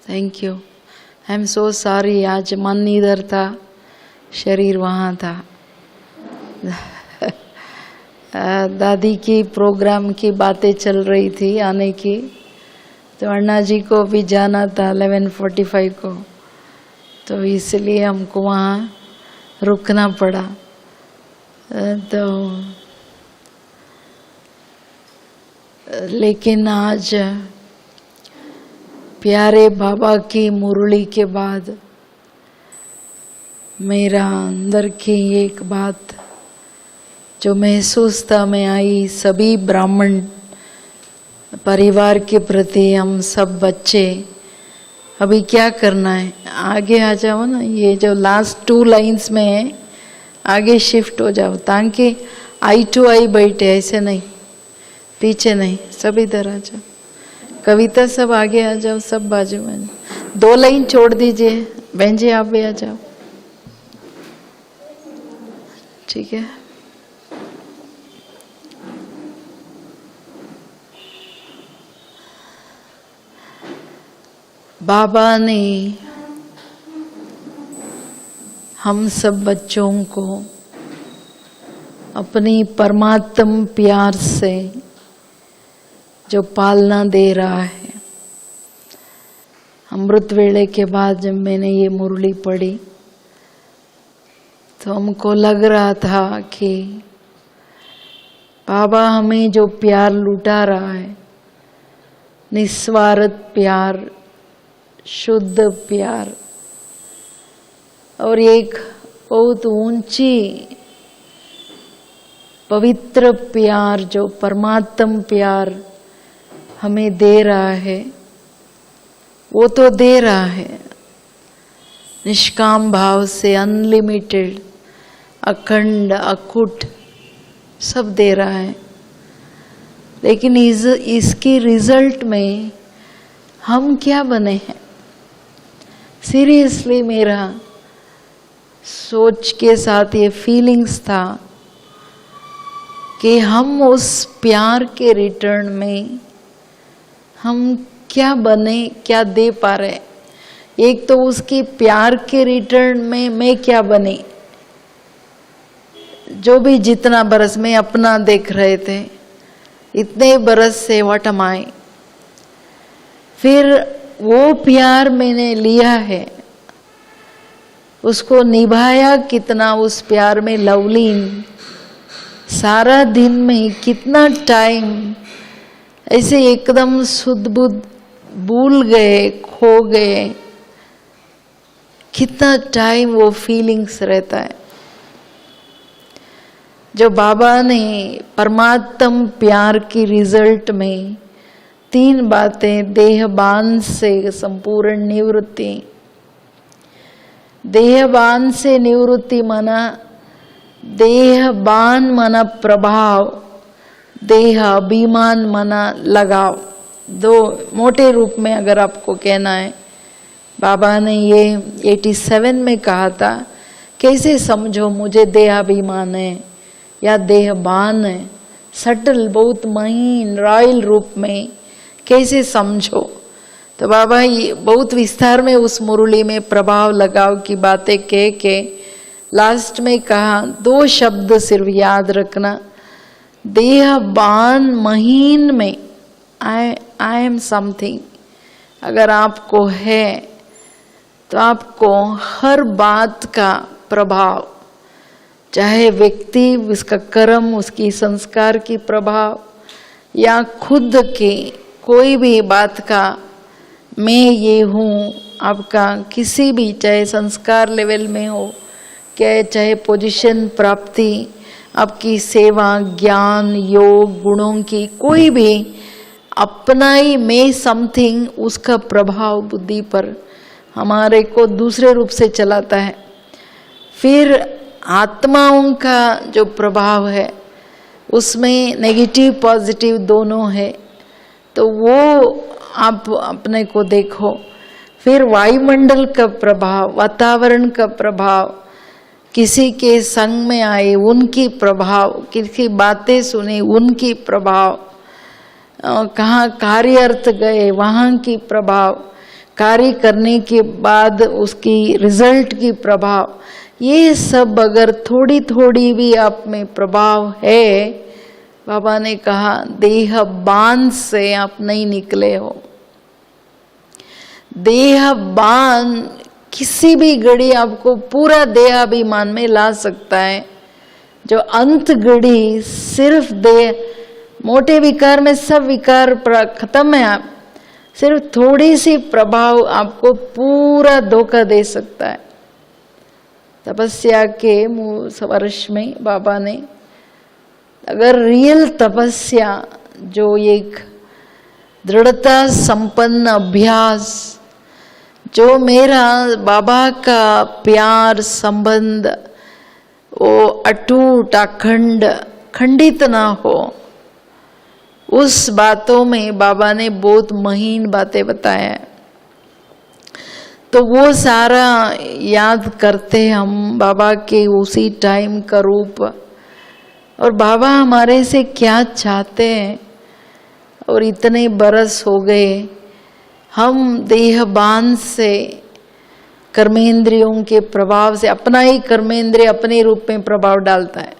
Thank you. I am so sorry, आज मन इधर था, शरीर वहाँ था। दादी की प्रोग्राम की बातें चल रही थी आने की, तो अन्ना जी को भी जाना था 11:45 को, तो इसलिए हमको वहाँ रुकना पड़ा। तो लेकिन आज प्यारे बाबा की मुरली के बाद मेरा अंदर की एक बात जो महसूस था में आई, सभी ब्राह्मण परिवार के प्रति हम सब बच्चे अभी क्या करना है, आगे आ जाओ ना। ये जो लास्ट 2 लाइन्स में है आगे शिफ्ट हो जाओ, ताकि आई टू आई बैठे, ऐसे नहीं, पीछे नहीं, सब इधर आ जाओ। कविता सब आगे आ जाओ, सब बाजू में। 2 लाइन छोड़ दीजिए, बहन जी आप भी आ जाओ, ठीक है। बाबा ने हम सब बच्चों को अपनी परमात्म प्यार से जो पालना दे रहा है। अमृत वेले के बाद जब मैंने ये मुरली पढ़ी तो हमको लग रहा था कि बाबा हमें जो प्यार लुटा रहा है, निस्वार्थ प्यार, शुद्ध प्यार, और एक बहुत ऊंची पवित्र प्यार जो परमात्म प्यार हमें दे रहा है, वो तो दे रहा है निष्काम भाव से, अनलिमिटेड, अखंड, अकुट, सब दे रहा है। लेकिन इसकी रिजल्ट में हम क्या बने हैं? सीरियसली मेरा सोच के साथ ये फीलिंग्स था कि हम उस प्यार के रिटर्न में हम क्या बने, क्या दे पा रहे। एक तो उसकी प्यार के रिटर्न में मैं क्या बने, जो भी जितना बरस में अपना देख रहे थे, इतने बरस से व्हाट एम आई, फिर वो प्यार मैंने लिया है, उसको निभाया कितना, उस प्यार में लवलीन, सारा दिन में कितना टाइम ऐसे एकदम सुध बुध भूल गए, खो गए, कितना टाइम वो फीलिंग्स रहता है। जो बाबा ने परमात्म प्यार की रिजल्ट में 3 बातें, देहबान से संपूर्ण निवृत्ति, देहबान से निवृत्ति माना देहबान माना प्रभाव, देह अभिमान माना लगाव। 2 मोटे रूप में अगर आपको कहना है, बाबा ने ये 87 में कहा था, कैसे समझो मुझे देहाभिमान है या देहबान है, सटल, बहुत महीन, रॉयल रूप में कैसे समझो। तो बाबा ये बहुत विस्तार में उस मुरली में प्रभाव लगाव की बातें कह के लास्ट में कहा, 2 शब्द सिर्फ याद रखना, देहबान महीन में आई एम समथिंग अगर आपको है तो आपको हर बात का प्रभाव, चाहे व्यक्ति, उसका कर्म, उसकी संस्कार की प्रभाव, या खुद के कोई भी बात का मैं ये हूँ, आपका किसी भी, चाहे संस्कार लेवल में हो, क्या चाहे पोजीशन प्राप्ति, आपकी सेवा, ज्ञान, योग, गुणों की कोई भी अपना ही मैं समथिंग, उसका प्रभाव बुद्धि पर हमारे को दूसरे रूप से चलाता है। फिर आत्माओं का जो प्रभाव है उसमें नेगेटिव पॉजिटिव दोनों है, तो वो आप अपने को देखो। फिर वायुमंडल का प्रभाव, वातावरण का प्रभाव, किसी के संग में आए उनकी प्रभाव, किसी बातें सुने उनकी प्रभाव, कहाँ कार्य अर्थ गए वहाँ की प्रभाव, कार्य करने के बाद उसकी रिजल्ट की प्रभाव, ये सब अगर थोड़ी थोड़ी भी आप में प्रभाव है, बाबा ने कहा देह बांध से आप नहीं निकले हो। देह बांध किसी भी घड़ी आपको पूरा देहाभिमान में ला सकता है। जो अंत घड़ी सिर्फ देह, मोटे विकार में सब विकार खत्म है, आप सिर्फ थोड़ी सी प्रभाव आपको पूरा धोखा दे सकता है। तपस्या के वर्ष में बाबा ने, अगर रियल तपस्या जो एक दृढ़ता संपन्न अभ्यास, जो मेरा बाबा का प्यार संबंध वो अटूट अखंड खंडित ना हो, उस बातों में बाबा ने बहुत महीन बातें बताया है। तो वो सारा याद करते हम बाबा के उसी टाइम का रूप, और बाबा हमारे से क्या चाहते हैं। और इतने बरस हो गए, हम देहबान से, कर्मेंद्रियों के प्रभाव से, अपना ही कर्मेंद्रिय अपने रूप में प्रभाव डालता है।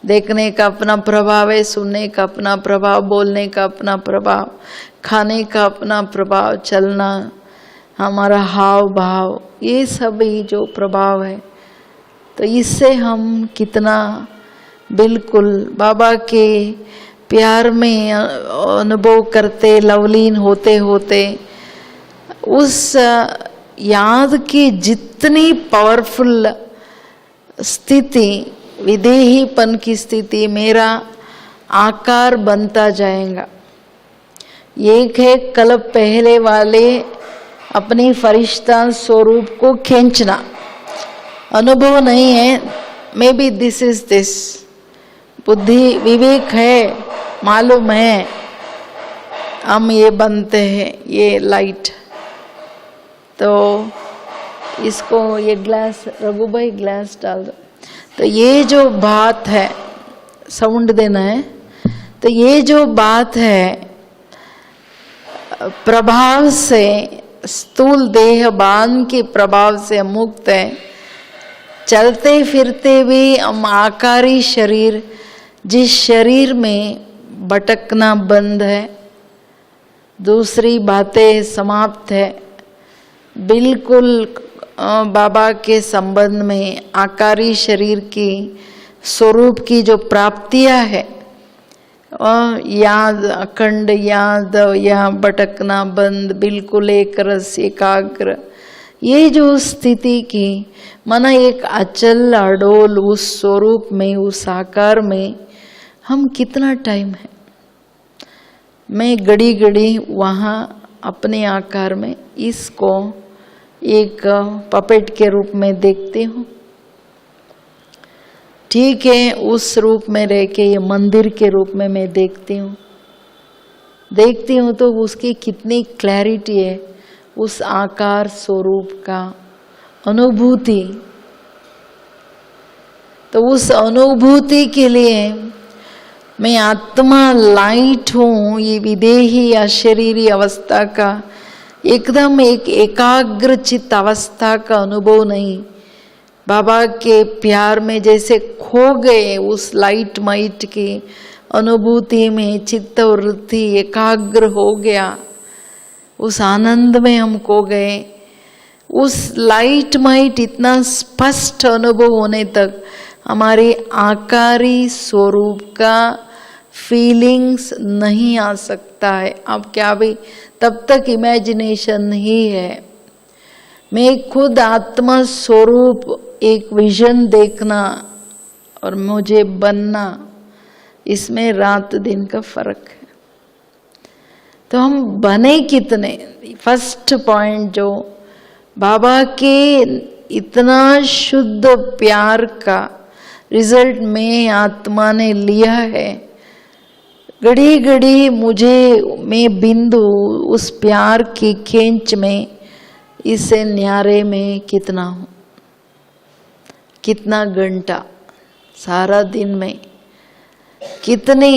देखने का अपना प्रभाव है, सुनने का अपना प्रभाव, बोलने का अपना प्रभाव, खाने का अपना प्रभाव, चलना, हमारा हाव भाव, ये सब ही जो प्रभाव है। तो इससे हम कितना बिल्कुल बाबा के प्यार में अनुभव करते, लवलीन होते होते उस याद की जितनी पावरफुल स्थिति, विदेहीपन की स्थिति, मेरा आकार बनता जाएगा। एक है कल पहले वाले अपनी फरिश्ता स्वरूप को खींचना, अनुभव नहीं है, may be this is this, बुद्धि विवेक है, मालूम है हम ये बनते हैं, ये लाइट। तो इसको ये ग्लास, रघु भाई ग्लास डाल दो। तो ये जो बात है, साउंड देना है, तो ये जो बात है प्रभाव से, स्थूल देह बान के प्रभाव से मुक्त है। चलते फिरते भी हम आकारी शरीर, जिस शरीर में भटकना बंद है, दूसरी बातें समाप्त है, बिल्कुल बाबा के संबंध में आकारी शरीर की स्वरूप की जो प्राप्तियां है, याद, अखंड याद या भटकना बंद, बिल्कुल एक रस एकाग्र, ये जो स्थिति की माना एक अचल अडोल उस स्वरूप में, उस आकार में हम कितना टाइम है। मैं घड़ी घड़ी वहाँ अपने आकार में इसको एक पपेट के रूप में देखती हूँ। ठीक है, उस रूप में रह के ये मंदिर के रूप में मैं देखती हूँ तो उसकी कितनी क्लैरिटी है, उस आकार स्वरूप का अनुभूति। तो उस अनुभूति के लिए मैं आत्मा लाइट हूँ, ये विदेही अशरीरी अवस्था का एकदम एक एकाग्र चित्त अवस्था का अनुभव नहीं, बाबा के प्यार में जैसे खो गए उस लाइट माइट की अनुभूति में, चित्त वृत्ति एकाग्र हो गया, उस आनंद में हम खो गए। उस लाइट माइट इतना स्पष्ट अनुभव होने तक हमारे आकारी स्वरूप का फीलिंग्स नहीं आ सकता है। अब क्या भी तब तक इमेजिनेशन ही है। मैं खुद आत्मा स्वरूप एक विजन देखना और मुझे बनना, इसमें रात दिन का फर्क है। तो हम बने कितने, फर्स्ट पॉइंट जो बाबा के इतना शुद्ध प्यार का रिजल्ट में आत्मा ने लिया है। घड़ी घड़ी मुझे, मैं बिंदु उस प्यार की खींच में, इससे न्यारे में कितना हूँ, कितना घंटा सारा दिन में, कितनी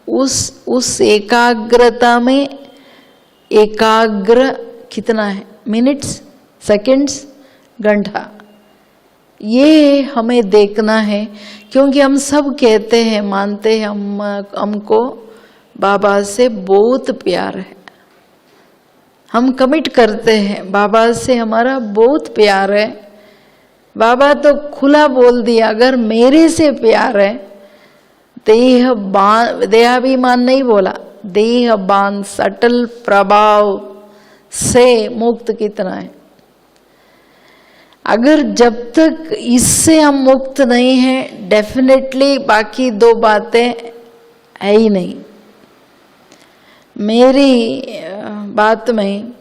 उस एकाग्रता में एकाग्र कितना है, मिनट्स, सेकंड्स, घंटा, ये हमें देखना है। क्योंकि हम सब कहते हैं, मानते हैं हमको बाबा से बहुत प्यार है, हम कमिट करते हैं बाबा से हमारा बहुत प्यार है। बाबा तो खुला बोल दिया, अगर मेरे से प्यार है, देहाभिमान नहीं बोला, देहबान सटल प्रभाव से मुक्त कितना है। अगर जब तक इससे हम मुक्त नहीं हैं, डेफिनेटली बाकी दो बातें है ही नहीं। मेरी बात में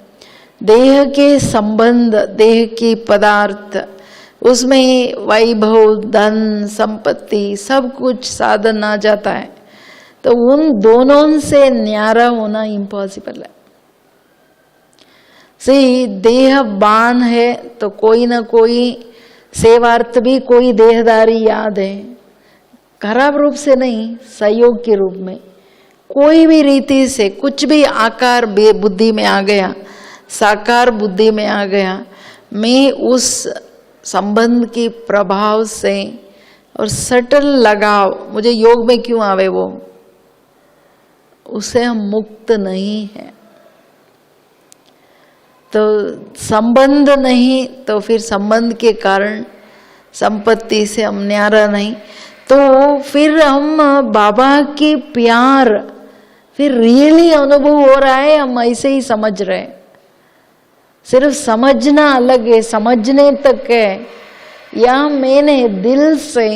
देह के संबंध, देह की पदार्थ, उसमें वैभव, धन, संपत्ति सब कुछ साधन आ जाता है, तो उन दोनों से न्यारा होना इम्पॉसिबल है। देह बान है तो कोई ना कोई सेवार्थ भी कोई देहदारी याद है, खराब रूप से नहीं, सहयोग के रूप में, कोई भी रीति से कुछ भी आकार बुद्धि में आ गया, साकार बुद्धि में आ गया, मैं उस संबंध के प्रभाव से और सटल लगाव, मुझे योग में क्यों आवे वो, उसे हम मुक्त नहीं है। तो संबंध नहीं तो फिर संबंध के कारण संपत्ति से हम न्यारा नहीं, तो फिर हम बाबा के प्यार फिर रियली अनुभव हो रहा है, हम ऐसे ही समझ रहे हैं। सिर्फ समझना अलग है, समझने तक है, या मैंने दिल से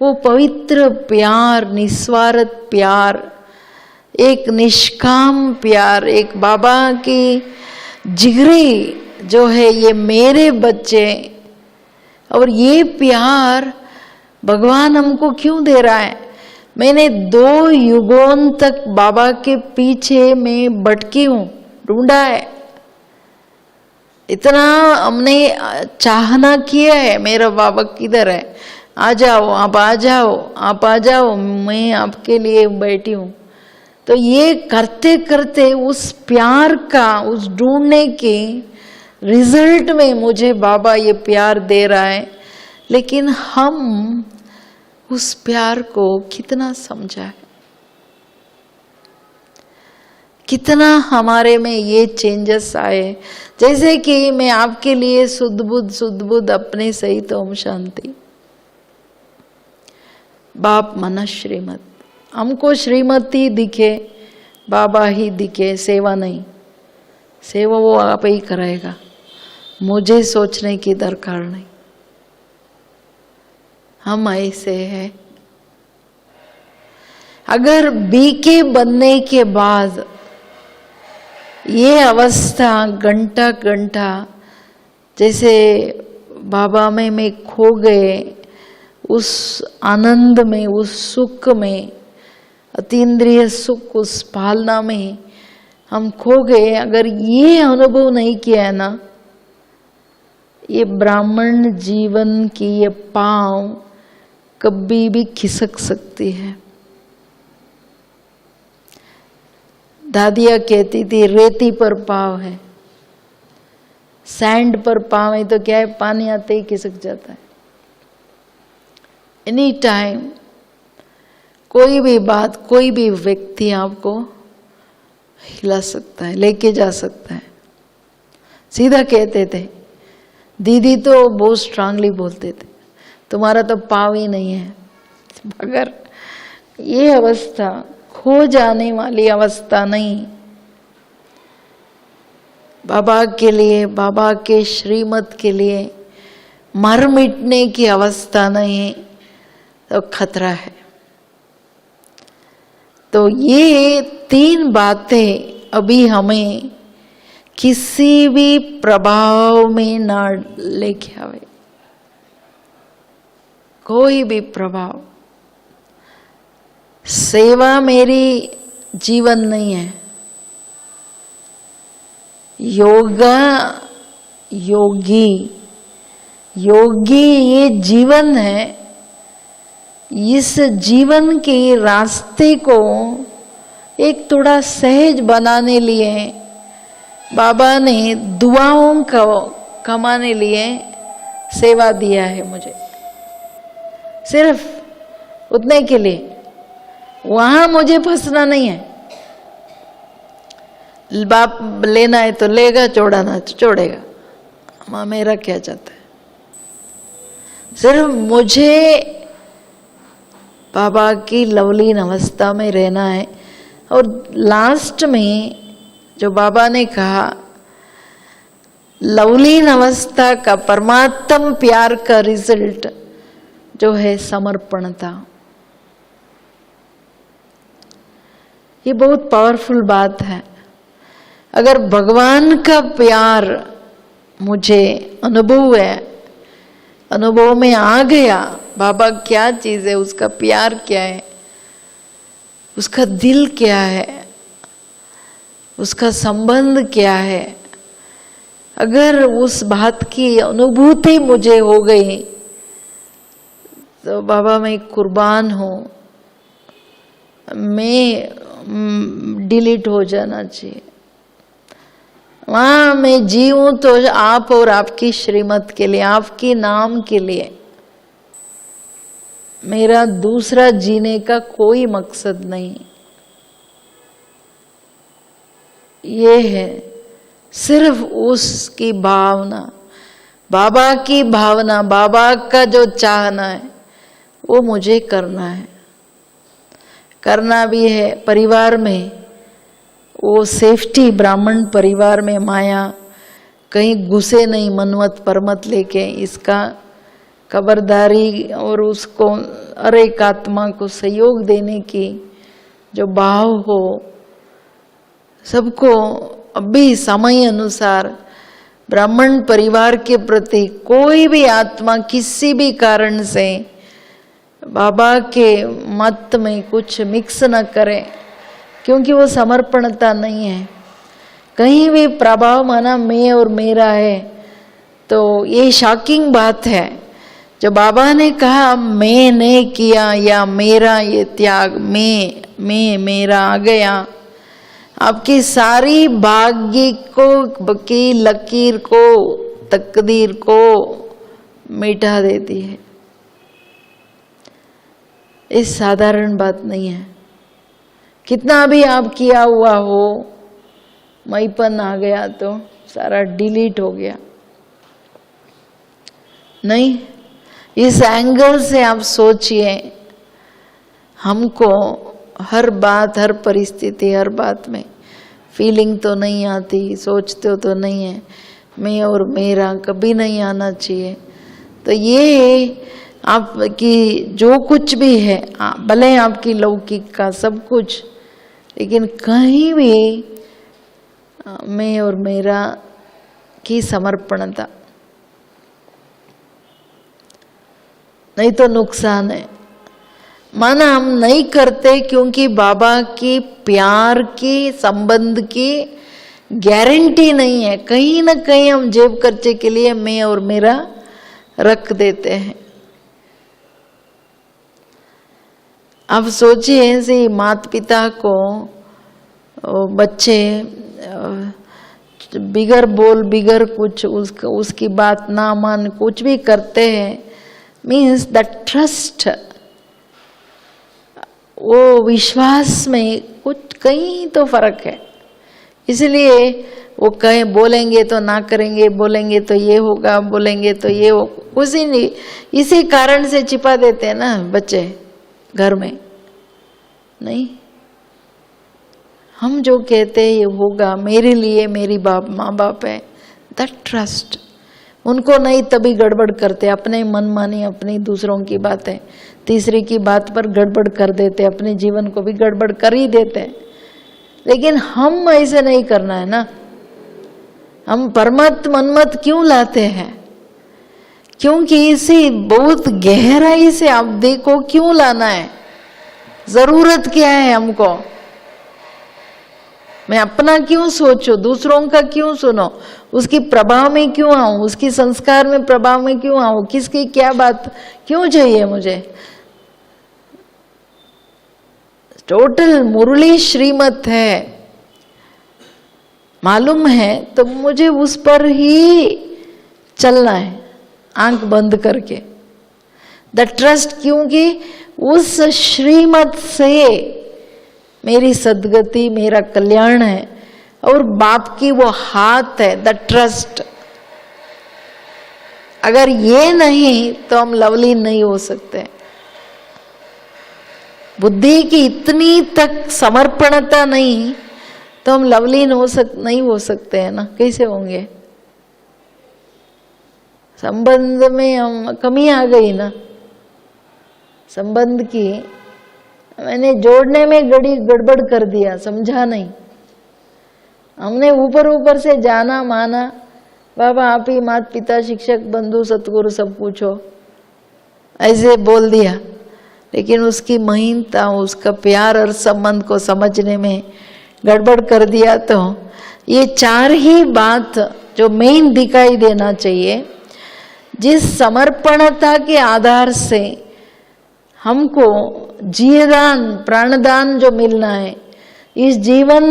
वो पवित्र प्यार, निस्वार्थ प्यार, एक निष्काम प्यार, एक बाबा की जिगरी जो है, ये मेरे बच्चे, और ये प्यार भगवान हमको क्यों दे रहा है। मैंने 2 युगों तक बाबा के पीछे में भटकी हूँ, ढूंढा है, इतना हमने चाहना किया है, मेरा बाबा किधर है, आ जाओ, आप आ जाओ, आप आ जाओ, मैं आपके लिए बैठी हूँ। तो ये करते करते उस प्यार का, उस ढूंढने के रिजल्ट में मुझे बाबा ये प्यार दे रहा है, लेकिन हम उस प्यार को कितना समझा है, कितना हमारे में ये चेंजेस आए। जैसे कि मैं आपके लिए शुद्ध बुद्ध अपने सहित ओम शांति, बाप मन श्रीमत, हमको श्रीमती दिखे, बाबा ही दिखे, सेवा नहीं, सेवा वो आप ही कराएगा, मुझे सोचने की दरकार नहीं। हम ऐसे हैं। अगर बीके बनने के बाद ये अवस्था घंटा घंटा जैसे बाबा में मैं खो गए, उस आनंद में, उस सुख में, अतीन्द्रिय सुख, उस पालना में हम खो गए, अगर ये अनुभव नहीं किया है ना, ये ब्राह्मण जीवन की ये पांव कभी भी खिसक सकती है। दादिया कहती थी रेती पर पाँव है, सैंड पर पाँव है तो क्या है, पानी आते ही खिसक जाता है। एनी टाइम कोई भी बात, कोई भी व्यक्ति आपको हिला सकता है, लेके जा सकता है। सीधा कहते थे, दीदी तो बहुत स्ट्रांगली बोलते थे, तुम्हारा तो पाँव ही नहीं है। मगर ये अवस्था खो जाने वाली अवस्था नहीं, बाबा के लिए, बाबा के श्रीमत के लिए मर मिटने की अवस्था नहीं, तो खतरा है। तो ये 3 बातें अभी हमें किसी भी प्रभाव में ना लेके आवे, कोई भी प्रभाव। सेवा मेरी जीवन नहीं है, योगा योगी, योगी ये जीवन है। इस जीवन के रास्ते को एक थोड़ा सहज बनाने लिए बाबा ने दुआओं को कमाने लिए सेवा दिया है मुझे, सिर्फ उतने के लिए। वहां मुझे फंसना नहीं है। बाप लेना है तो लेगा, छोड़ना तो छोड़ेगा, मां मेरा क्या चाहता है। सिर्फ मुझे बाबा की लवलीन अवस्था में रहना है। और लास्ट में जो बाबा ने कहा, लवलीन अवस्था का परमात्म प्यार का रिजल्ट जो है समर्पणता। ये बहुत पावरफुल बात है। अगर भगवान का प्यार मुझे अनुभव है, अनुभव में आ गया, बाबा क्या चीज है, उसका प्यार क्या है, उसका दिल क्या है, उसका संबंध क्या है, अगर उस बात की अनुभूति मुझे हो गई तो बाबा मैं कुर्बान हूं, मैं डिलीट हो जाना चाहिए। वहां मैं जीऊं तो आप और आपकी श्रीमत के लिए, आपके नाम के लिए। मेरा दूसरा जीने का कोई मकसद नहीं। ये है सिर्फ उसकी भावना, बाबा की भावना, बाबा का जो चाहना है वो मुझे करना है। करना भी है परिवार में, वो सेफ्टी, ब्राह्मण परिवार में माया कहीं घुसे नहीं मनमत परमत लेके, इसका खबरदारी और उसको हर एक आत्मा को सहयोग देने की जो भाव हो, सबको अभी समय अनुसार ब्राह्मण परिवार के प्रति कोई भी आत्मा किसी भी कारण से बाबा के मत में कुछ मिक्स न करे, क्योंकि वो समर्पणता नहीं है। कहीं भी प्रभाव माना मैं और मेरा है तो ये शॉकिंग बात है। जो बाबा ने कहा मैंने किया या मेरा ये त्याग, मैं मेरा आ गया, आपकी सारी भाग्य को की लकीर को, तकदीर को मिटा देती है। ये साधारण बात नहीं है। कितना भी आप किया हुआ हो, मैपन आ गया तो सारा डिलीट हो गया। नहीं, इस एंगल से आप सोचिए। हमको हर बात, हर परिस्थिति, हर बात में फीलिंग तो नहीं आती, सोचते तो नहीं है मैं और मेरा, कभी नहीं आना चाहिए। तो ये आपकी जो कुछ भी है, भले आपकी लौकिक का सब कुछ, लेकिन कहीं भी मैं और मेरा की समर्पणता, नहीं तो नुकसान है। माना हम नहीं करते क्योंकि बाबा की प्यार की, संबंध की गारंटी नहीं है। कहीं ना कहीं हम जेब खर्चे के लिए मैं और मेरा रख देते हैं। अब सोचिए ऐसे माता पिता को बच्चे बिगर बोल, बिगर कुछ उसकी बात ना मान कुछ भी करते हैं, मीन्स द ट्रस्ट, वो विश्वास में कुछ कहीं तो फर्क है। इसलिए वो कहे बोलेंगे तो ना करेंगे, बोलेंगे तो ये होगा, बोलेंगे तो ये हो, उसी नहीं, इसी कारण से छिपा देते हैं ना बच्चे घर में। नहीं, हम जो कहते हैं ये होगा, मेरे लिए मेरी माँ बाप है, दैट ट्रस्ट। उनको नहीं तभी गड़बड़ करते, अपने मन मानी, अपनी दूसरों की बातें, तीसरे की बात पर गड़बड़ कर देते, अपने जीवन को भी गड़बड़ कर ही देते। लेकिन हम ऐसे नहीं करना है ना। हम परमत मनमत क्यों लाते हैं? क्योंकि इसी बहुत गहराई से आप देखो क्यों लाना है, जरूरत क्या है हमको। मैं अपना क्यों सोचूं, दूसरों का क्यों सुनो, उसकी प्रभाव में क्यों आऊं, उसकी संस्कार में प्रभाव में क्यों आऊं, किसकी क्या बात क्यों चाहिए मुझे। टोटल मुरली श्रीमत है, मालूम है तो मुझे उस पर ही चलना है, आंख बंद करके। द ट्रस्ट, क्योंकि उस श्रीमत से मेरी सद्गति, मेरा कल्याण है, और बाप की वो हाथ है, द ट्रस्ट। अगर ये नहीं तो हम लवली नहीं हो सकते। बुद्धि की इतनी तक समर्पणता नहीं तो हम लवलीन नहीं हो सकते हैं ना। कैसे होंगे? संबंध में हम कमी आ गई ना, संबंध की। मैंने जोड़ने में गड़बड़ कर दिया, समझा नहीं। हमने ऊपर ऊपर से जाना माना, बाबा आप ही माता पिता शिक्षक बंधु सतगुरु सब कुछ हो, ऐसे बोल दिया। लेकिन उसकी महीनता, उसका प्यार और संबंध को समझने में गड़बड़ कर दिया। तो ये चार ही बात जो मेन दिखाई देना चाहिए, जिस समर्पणता के आधार से हमको जीवदान प्राणदान जो मिलना है, इस जीवन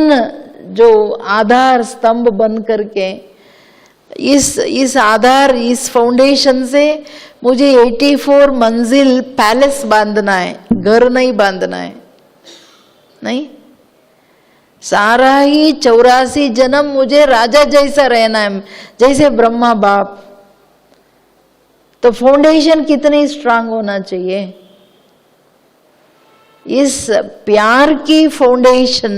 जो आधार स्तंभ बन करके, इस आधार, इस फाउंडेशन से मुझे 84 मंजिल पैलेस बांधना है, घर नहीं बांधना है। नहीं, सारा ही 84 जन्म मुझे राजा जैसा रहना है, जैसे ब्रह्मा बाप। तो फाउंडेशन कितनी स्ट्रांग होना चाहिए? इस प्यार की फाउंडेशन,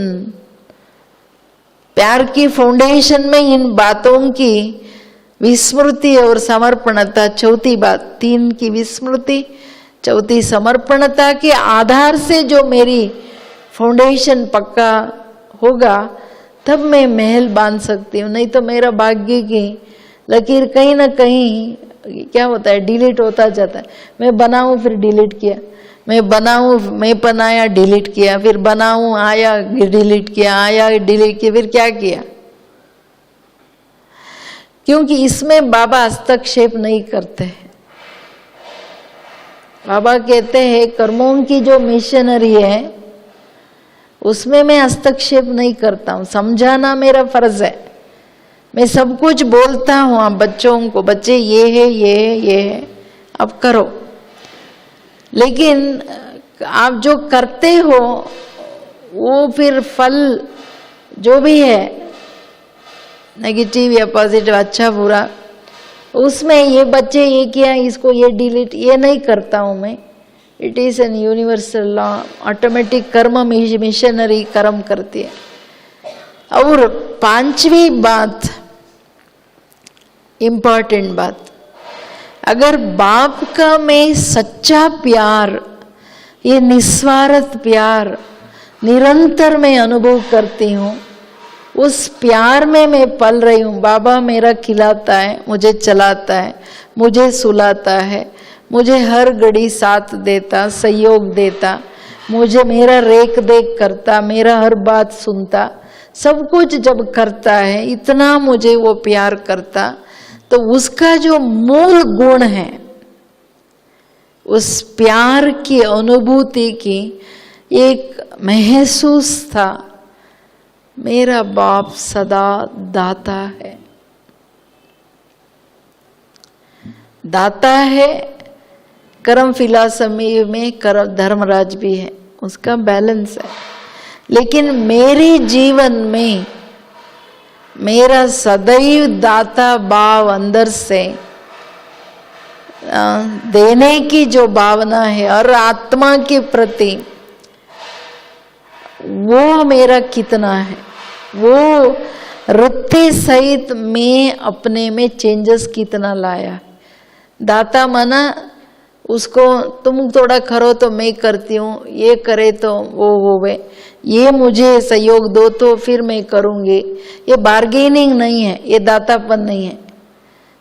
प्यार की फाउंडेशन में इन बातों की विस्मृति और समर्पणता, चौथी बात, 3 की विस्मृति, चौथी समर्पणता के आधार से जो मेरी फाउंडेशन पक्का होगा, तब मैं महल बांध सकती हूँ। नहीं तो मेरा भाग्य की लकीर कहीं ना कहीं क्या होता है, डिलीट होता जाता है। मैं बनाऊं फिर डिलीट किया, मैं बनाऊं, मैं बनाया डिलीट किया, फिर बनाऊं आया डिलीट किया, आया डिलीट किया, फिर क्या किया? क्योंकि इसमें बाबा हस्तक्षेप नहीं करते हैं। बाबा कहते हैं कर्मों की जो मिशनरी है उसमें मैं हस्तक्षेप नहीं करता हूं, समझाना मेरा फर्ज है। मैं सब कुछ बोलता हूं आप बच्चों को, बच्चे ये है, ये है, ये है, अब करो। लेकिन आप जो करते हो वो फिर फल जो भी है, नेगेटिव या पॉजिटिव, अच्छा बुरा, उसमें ये बच्चे ये किया, इसको ये डिलीट, ये नहीं करता हूं मैं। It is an universal law, automatic कर्म मिशनरी कर्म करती है। और 5वीं बात, इंपॉर्टेंट बात, अगर बाप का मैं सच्चा प्यार, ये निस्वार्थ प्यार निरंतर मैं अनुभव करती हूँ, उस प्यार में मैं पल रही हूँ। बाबा मेरा खिलाता है, मुझे चलाता है, मुझे सुलाता है, मुझे हर घड़ी साथ देता, सहयोग देता, मुझे मेरा रेख देख करता, मेरा हर बात सुनता, सब कुछ जब करता है, इतना मुझे वो प्यार करता, तो उसका जो मूल गुण है, उस प्यार की अनुभूति की एक महसूस था, मेरा बाप सदा दाता है। दाता है, कर्म फिलॉसफी में कर्म धर्मराज भी है, उसका बैलेंस है। लेकिन मेरे जीवन में मेरा सदैव दाता भाव अंदर से देने की जो भावना है और आत्मा के प्रति, वो मेरा कितना है, वो रत्ते सहित मैं अपने में चेंजेस कितना लाया। दाता माना उसको तुम थोड़ा करो तो मैं करती हूँ, ये करे तो वो होवे, ये मुझे सहयोग दो तो फिर मैं करूँगी। ये बार्गेनिंग नहीं है, ये दातापन नहीं है।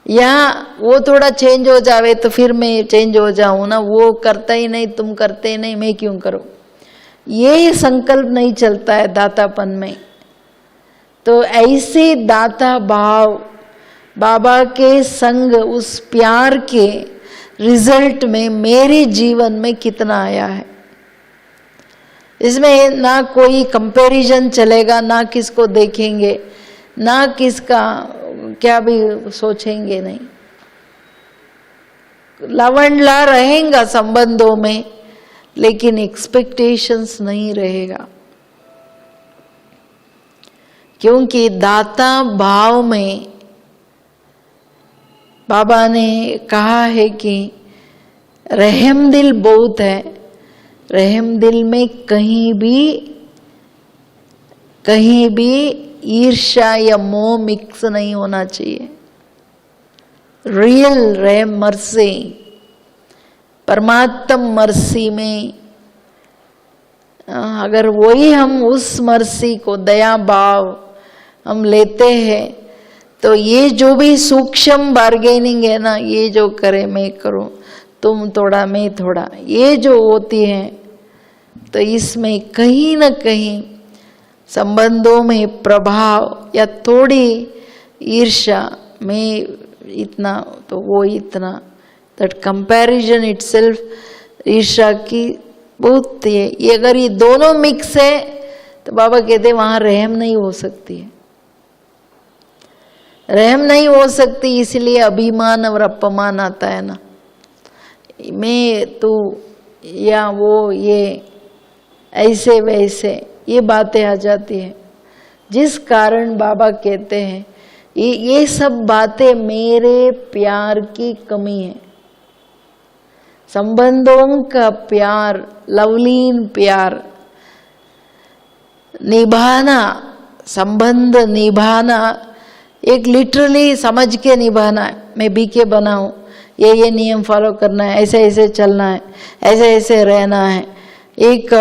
या वो थोड़ा चेंज हो जावे तो फिर मैं चेंज हो जाऊँ ना, वो करता ही नहीं, तुम करते ही नहीं, मैं क्यों करूँ, ये संकल्प नहीं चलता है दातापन में। तो ऐसे दाता भाव, बाबा के संग, उस प्यार के रिजल्ट में मेरे जीवन में कितना आया है, इसमें ना कोई कंपैरिजन चलेगा, ना किसको देखेंगे, ना किसका क्या भी सोचेंगे नहीं। लवंडला रहेगा संबंधों में, लेकिन एक्सपेक्टेशंस नहीं रहेगा, क्योंकि दाता भाव में बाबा ने कहा है कि रहम दिल बहुत है। रहम दिल में कहीं भी ईर्ष्या या मोह मिक्स नहीं होना चाहिए। रियल रहम मर्सी, परमात्म मर्सी में अगर वही हम उस मर्सी को दया भाव हम लेते हैं, तो ये जो भी सूक्ष्म बार्गेनिंग है ना, ये जो करे मैं करूं, तुम थोड़ा मैं थोड़ा, ये जो होती है, तो इसमें कहीं ना कहीं संबंधों में प्रभाव या थोड़ी ईर्ष्या, मैं इतना तो वो इतना, दैट कंपैरिजन इटसेल्फ ईर्ष्या की बहुत है। ये अगर ये दोनों मिक्स है तो बाबा कहते वहां रहम नहीं हो सकती है, रहम नहीं हो सकती। इसलिए अभिमान और अपमान आता है ना, मैं तू या वो, ये ऐसे वैसे ये बातें आ जाती है, जिस कारण बाबा कहते हैं ये सब बातें मेरे प्यार की कमी है। संबंधों का प्यार, लवलीन प्यार निभाना, संबंध निभाना, एक लिटरली समझ के निभाना है। मैं बीके बनाऊं, ये नियम फॉलो करना है, ऐसे ऐसे चलना है, ऐसे ऐसे रहना है। एक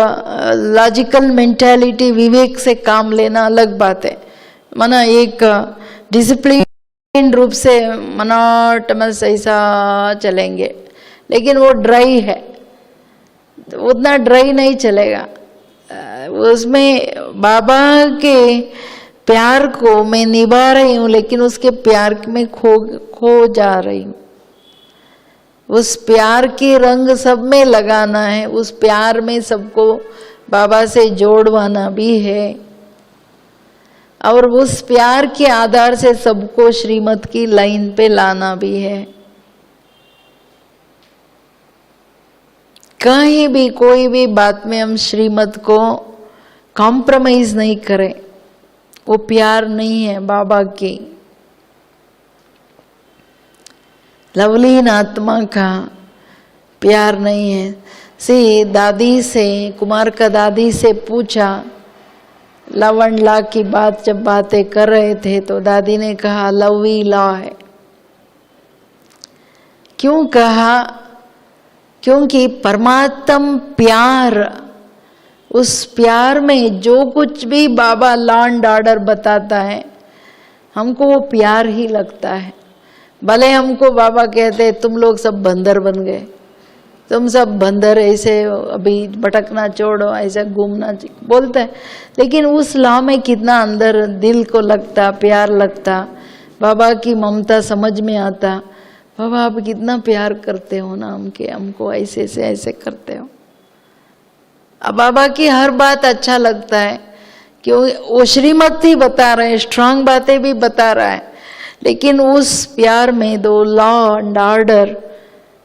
लॉजिकल मेंटालिटी, विवेक से काम लेना अलग बात है। माना एक डिसिप्लिन रूप से मोनोटोनस ऐसा चलेंगे, लेकिन वो ड्राई है, तो उतना ड्राई नहीं चलेगा। उसमें बाबा के प्यार को मैं निभा रही हूँ, लेकिन उसके प्यार में खो जा रही हूँ। उस प्यार के रंग सब में लगाना है, उस प्यार में सबको बाबा से जोड़वाना भी है, और उस प्यार के आधार से सबको श्रीमत की लाइन पे लाना भी है। कहीं भी कोई भी बात में हम श्रीमत को कॉम्प्रोमाइज नहीं करें, वो प्यार नहीं है बाबा की। लवलीन आत्मा का प्यार नहीं है। दादी से, कुमार का दादी से पूछा, लवण ला की बात जब बातें कर रहे थे, तो दादी ने कहा लवी लॉ है। क्यों कहा? क्योंकि परमात्म प्यार, उस प्यार में जो कुछ भी बाबा लॉ एंड ऑर्डर बताता है, हमको वो प्यार ही लगता है। भले हमको बाबा कहते तुम लोग सब बंदर बन गए, तुम सब बंदर ऐसे अभी भटकना छोड़ो, ऐसे घूमना बोलते हैं, लेकिन उस लॉ में कितना अंदर दिल को लगता, प्यार लगता, बाबा की ममता समझ में आता। बाबा आप कितना प्यार करते हो ना हमको ऐसे से ऐसे करते हो। अब बाबा की हर बात अच्छा लगता है, क्यों? वो श्रीमत ही बता रहे हैं, स्ट्रांग बातें भी बता रहा है, लेकिन उस प्यार में दो law and order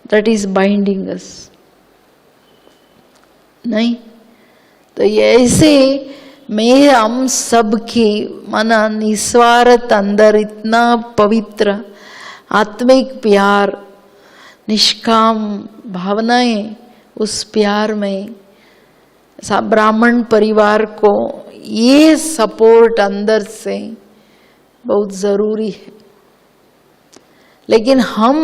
that is binding us नहीं। तो ये ऐसे में हम सबकी मना निस्वार्थ अंदर इतना पवित्र आत्मिक प्यार, निष्काम भावनाएं, उस प्यार में ब्राह्मण परिवार को ये सपोर्ट अंदर से बहुत जरूरी है। लेकिन हम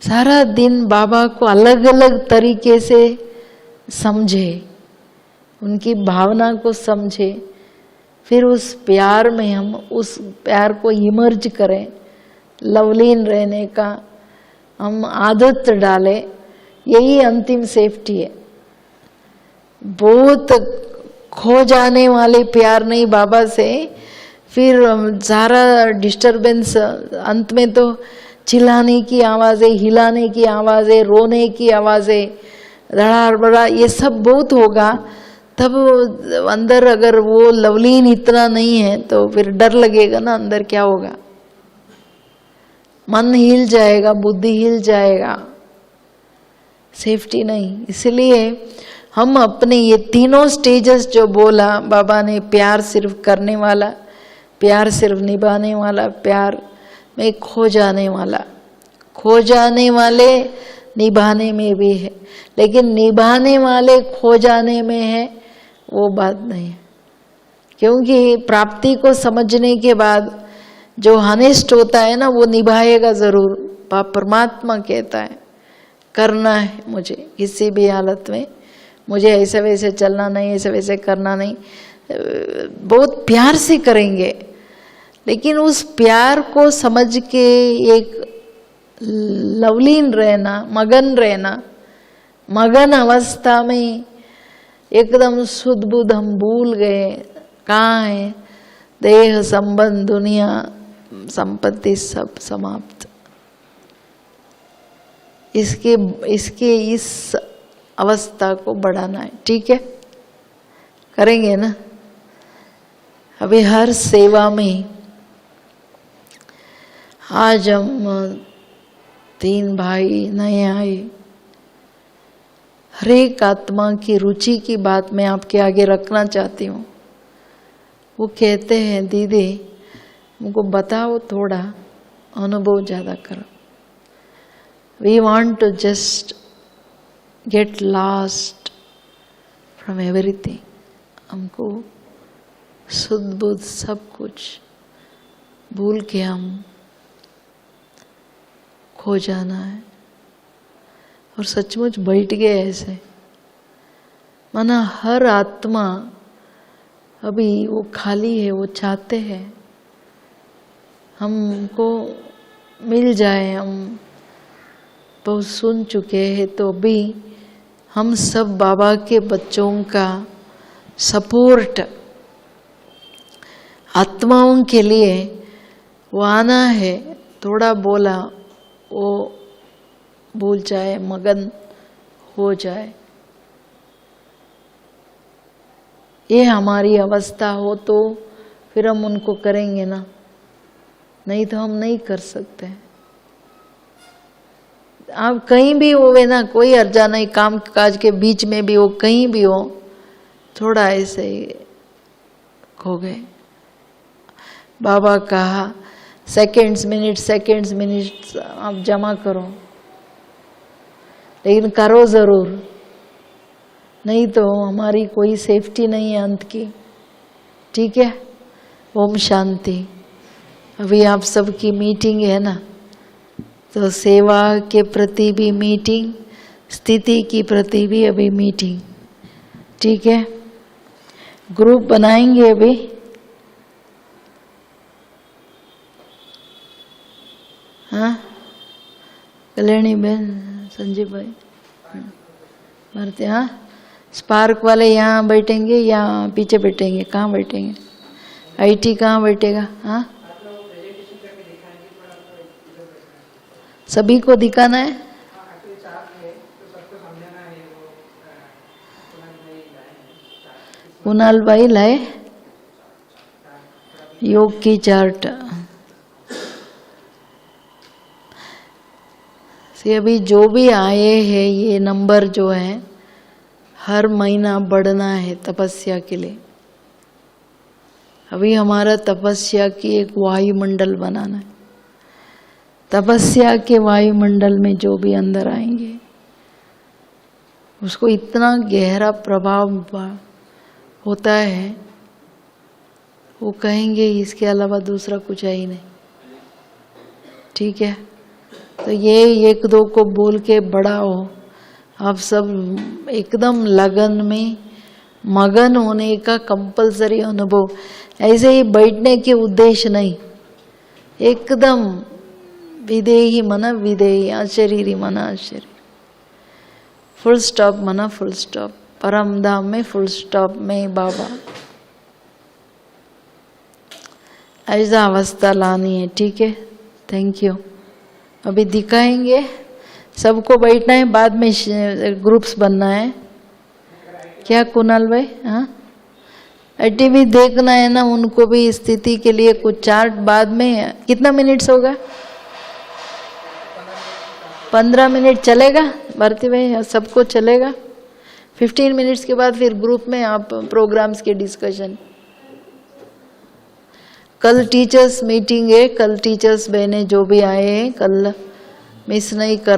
सारा दिन बाबा को अलग अलग तरीके से समझे, उनकी भावना को समझे, फिर उस प्यार में हम उस प्यार को इमर्ज करें, लवलीन रहने का हम आदत डालें, यही अंतिम सेफ्टी है। बहुत खो जाने वाले प्यार नहीं बाबा से, फिर सारा डिस्टरबेंस, अंत में तो चिल्लाने की आवाज़ें, हिलाने की आवाज़ें, रोने की आवाज़ें, धड़ाधड़, ये सब बहुत होगा, तब अंदर अगर वो लवलीन इतना नहीं है तो फिर डर लगेगा ना, अंदर क्या होगा, मन हिल जाएगा, बुद्धि हिल जाएगा, सेफ्टी नहीं। इसलिए हम अपने ये तीनों स्टेजेस जो बोला बाबा ने, प्यार सिर्फ करने वाला, प्यार सिर्फ निभाने वाला, प्यार में खो जाने वाला, खो जाने वाले निभाने में भी है, लेकिन निभाने वाले खो जाने में है, वो बात नहीं है। क्योंकि प्राप्ति को समझने के बाद जो हनेस्ट होता है ना, वो निभाएगा जरूर। परमात्मा कहता है करना है मुझे, किसी भी हालत में मुझे ऐसे वैसे चलना नहीं, ऐसे वैसे करना नहीं, बहुत प्यार से करेंगे। लेकिन उस प्यार को समझ के एक लवलीन रहना, मगन रहना, मगन अवस्था में एकदम शुद्ध बुद्ध हम भूल गए कहाँ है, देह संबंध दुनिया संपत्ति सब समाप्त। इसके इस अवस्था को बढ़ाना है, ठीक है, करेंगे ना। अभी हर सेवा में आज हम 3 भाई नए आए, हर एक आत्मा की रुचि की बात मैं आपके आगे रखना चाहती हूँ। वो कहते हैं दीदी मुझको बताओ, थोड़ा अनुभव ज़्यादा करो। We want to just get lost from everything. हमको शुद्ध बुद्ध सब कुछ भूल के हम खो जाना है। और सचमुच बैठ गए ऐसे, माना हर आत्मा अभी वो खाली है, वो चाहते हैं हमको मिल जाए। हम बहुत सुन चुके हैं, तो अभी हम सब बाबा के बच्चों का सपोर्ट आत्माओं के लिए वो आना है। थोड़ा बोला वो भूल जाए, मगन हो जाए। ये हमारी अवस्था हो तो फिर हम उनको करेंगे ना, नहीं तो हम नहीं कर सकते। आप कहीं भी होवे ना, कोई अर्जा नहीं, काम काज के बीच में भी हो, कहीं भी हो, थोड़ा ऐसे ही खो गए। बाबा कहा सेकंड्स मिनट्स आप जमा करो, लेकिन करो जरूर, नहीं तो हमारी कोई सेफ्टी नहीं है अंत की, ठीक है। ओम शांति। अभी आप सबकी मीटिंग है ना, तो सेवा के प्रति भी मीटिंग, स्थिति की प्रति भी अभी मीटिंग, ठीक है। ग्रुप बनाएंगे अभी, हाँ कल्याणी बहन, संजीव भाई भरते, हाँ स्पार्क वाले यहाँ बैठेंगे या पीछे बैठेंगे, कहाँ बैठेंगे? आईटी कहाँ बैठेगा? हाँ सभी को दिखाना है। कुणाल भाई लाए योग की चार्ट। से अभी जो भी आए हैं, ये नंबर जो है हर महीना बढ़ना है तपस्या के लिए। अभी हमारा तपस्या की एक वायुमंडल बनाना है। तपस्या के वायुमंडल में जो भी अंदर आएंगे उसको इतना गहरा प्रभाव होता है, वो कहेंगे इसके अलावा दूसरा कुछ है ही नहीं, ठीक है। तो ये 1-2 को बोल के बढ़ाओ। आप सब एकदम लगन में मगन होने का कंपलसरी अनुभव, ऐसे ही बैठने के उद्देश्य नहीं, एकदम विदेही मना विदेही, अशरीरी मना अशरीरी, फुल स्टॉप मना फुल स्टॉप, परम धाम में फुल स्टॉप में बाबा, ऐसा अवस्था लानी है, ठीक है। Thank you. अभी दिखाएंगे, सबको बैठना है, बाद में ग्रुप्स बनना है। क्या क्या कुणाल भाई? हाँ, टीवी देखना है ना उनको भी, स्थिति के लिए कुछ चार्ट बाद में। कितना मिनट्स होगा? 15 मिनट चलेगा भारती भाई? सबको चलेगा? 15 मिनट्स के बाद फिर ग्रुप में आप प्रोग्राम्स के डिस्कशन। कल टीचर्स मीटिंग है, कल टीचर्स बहनें जो भी आए हैं कल मिस नहीं कर